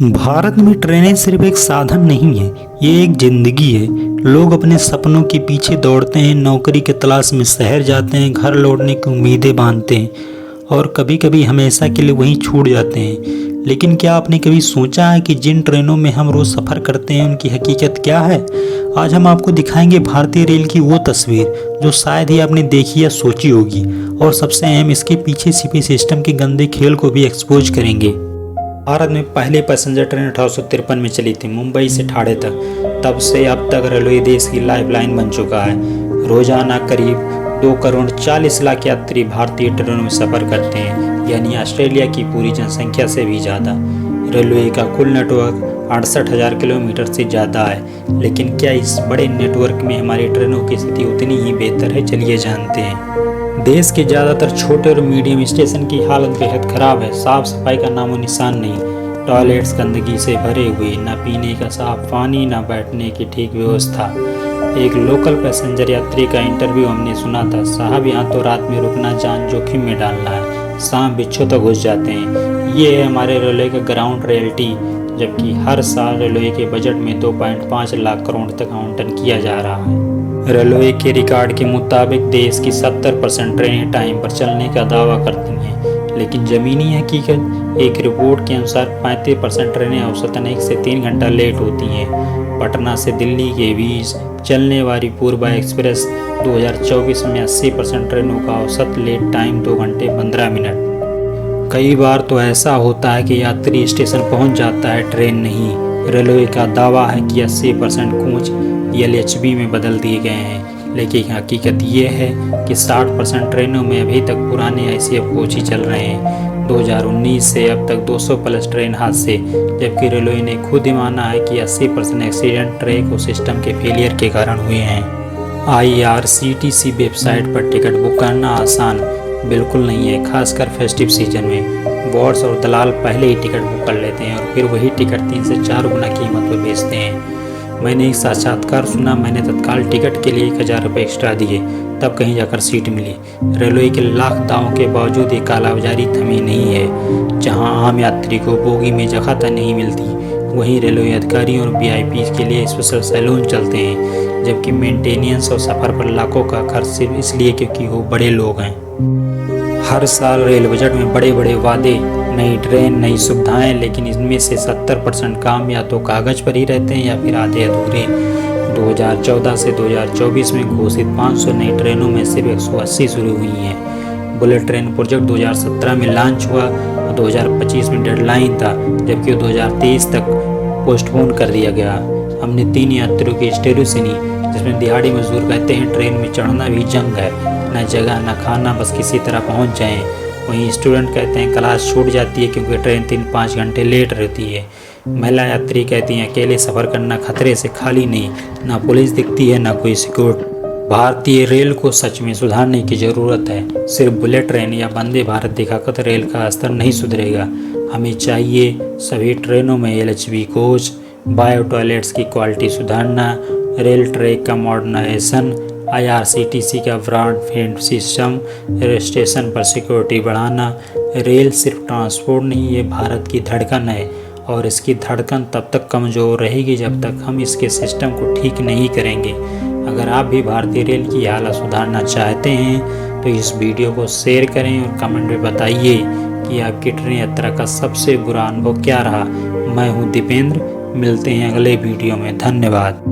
भारत में ट्रेनें सिर्फ एक साधन नहीं है, ये एक जिंदगी है। लोग अपने सपनों के पीछे दौड़ते हैं, नौकरी के तलाश में शहर जाते हैं, घर लौटने की उम्मीदें बांधते हैं और कभी कभी हमेशा के लिए वहीं छूट जाते हैं। लेकिन क्या आपने कभी सोचा है कि जिन ट्रेनों में हम रोज सफ़र करते हैं उनकी हकीकत क्या है? आज हम आपको दिखाएंगे भारतीय रेल की वो तस्वीर जो शायद ही आपने देखी या सोची होगी, और सबसे अहम इसके पीछे छिपे सिस्टम के गंदे खेल को भी एक्सपोज करेंगे। भारत में पहले पैसेंजर ट्रेन 1853 में चली थी, मुंबई से ठाणे तक। तब से अब तक रेलवे देश की लाइफलाइन बन चुका है। रोजाना करीब 2 करोड़ 40 लाख यात्री भारतीय ट्रेनों में सफ़र करते हैं, यानी ऑस्ट्रेलिया की पूरी जनसंख्या से भी ज़्यादा। रेलवे का कुल नेटवर्क 68,000 किलोमीटर से ज़्यादा है। लेकिन क्या इस बड़े नेटवर्क में हमारी ट्रेनों की स्थिति उतनी ही बेहतर है? चलिए जानते हैं। देश के ज़्यादातर छोटे और मीडियम स्टेशन की हालत बेहद ख़राब है। साफ सफाई का नामो निशान नहीं। टॉयलेट्स गंदगी से भरे हुए, न पीने का साफ पानी, न बैठने की ठीक व्यवस्था। एक लोकल पैसेंजर यात्री का इंटरव्यू हमने सुना था। साहब, यहाँ तो रात में रुकना जान जोखिम में डालना है, सांप बिच्छू तक घुस जाते हैं। ये है हमारे रेलवे का ग्राउंड रियलिटी। जबकि हर साल रेलवे के बजट में 2.5 लाख करोड़ तक आवंटन किया जा रहा है। रेलवे के रिकॉर्ड के मुताबिक देश की 70% ट्रेनें टाइम पर चलने का दावा करती हैं, लेकिन ज़मीनी हकीकत एक रिपोर्ट के अनुसार 35% ट्रेनें औसतन 1 से 3 घंटा लेट होती हैं। पटना से दिल्ली के बीच चलने वाली पूर्वा एक्सप्रेस 2024 में 80% ट्रेनों का औसत लेट टाइम 2 घंटे 15 मिनट। कई बार तो ऐसा होता है कि यात्री स्टेशन पहुंच जाता है, ट्रेन नहीं। रेलवे का दावा है कि 80% कोच LHB में बदल दिए गए हैं, लेकिन हकीकत ये है कि 60% ट्रेनों में अभी तक पुराने ICF कोच ही चल रहे हैं। 2019 से अब तक 200 प्लस ट्रेन हादसे, जबकि रेलवे ने खुद ही माना है कि 80% एक्सीडेंट ट्रैक और सिस्टम के फेलियर के कारण हुए हैं। IRCTC वेबसाइट पर टिकट बुक करना आसान बिल्कुल नहीं है, खासकर फेस्टिव सीजन में। बोर्ड्स और दलाल पहले ही टिकट बुक कर लेते हैं और फिर वही टिकट 3 से 4 गुना कीमत पर बेचते हैं। मैंने एक साक्षात्कार सुना, मैंने तत्काल टिकट के लिए 1000 रुपये एक्स्ट्रा दिए, तब कहीं जाकर सीट मिली। रेलवे के लाख दावों के बावजूद ये कालाबाजारी थमी नहीं है। जहां आम यात्री को बोगी में जगह तक नहीं मिलती, वहीं रेलवे अधिकारियों और VIP के लिए स्पेशल सैलून चलते हैं, जबकि मेंटेनेंस और सफ़र पर लाखों का खर्च सिर्फ इसलिए क्योंकि वो बड़े लोग हैं। हर साल रेल बजट में बड़े बड़े वादे, नई ट्रेन, नई सुविधाएं, लेकिन इनमें से 70% काम या तो कागज़ पर ही रहते हैं या फिर आधे अधूरे। 2014 से 2024 में घोषित 500 नई ट्रेनों में सिर्फ 180 शुरू हुई हैं। बुलेट ट्रेन प्रोजेक्ट 2017 में लॉन्च हुआ और 2025 में डेडलाइन था, जबकि 2023 तक पोस्टपोन कर दिया गया। हमने 3 यात्रियों की स्टोरी सुनी, जिसमें दिहाड़ी मजदूर कहते हैं ट्रेन में चढ़ना भी जंग है, न जगह न खाना, बस किसी तरह पहुंच जाएं। वहीं स्टूडेंट कहते हैं क्लास छूट जाती है क्योंकि ट्रेन 3-5 घंटे लेट रहती है। महिला यात्री कहती हैं अकेले सफ़र करना खतरे से खाली नहीं, ना पुलिस दिखती है ना कोई सिक्योरिटी। भारतीय रेल को सच में सुधारने की ज़रूरत है। सिर्फ बुलेट ट्रेन या वंदे भारत दिखाकर रेल का स्तर नहीं सुधरेगा। हमें चाहिए सभी ट्रेनों में LHB कोच, बायो टॉयलेट्स की क्वालिटी सुधारना, रेल ट्रैक का मॉडर्नाइजेशन, IRCTC का ब्रॉडबैंड सिस्टम, स्टेशन पर सिक्योरिटी बढ़ाना। रेल सिर्फ ट्रांसपोर्ट नहीं, ये भारत की धड़कन है, और इसकी धड़कन तब तक कमज़ोर रहेगी जब तक हम इसके सिस्टम को ठीक नहीं करेंगे। अगर आप भी भारतीय रेल की हालत सुधारना चाहते हैं तो इस वीडियो को शेयर करें और कमेंट में बताइए कि आपकी ट्रेन यात्रा का सबसे बुरा अनुभव क्या रहा। मैं हूँ दीपेंद्र, मिलते हैं अगले वीडियो में। धन्यवाद।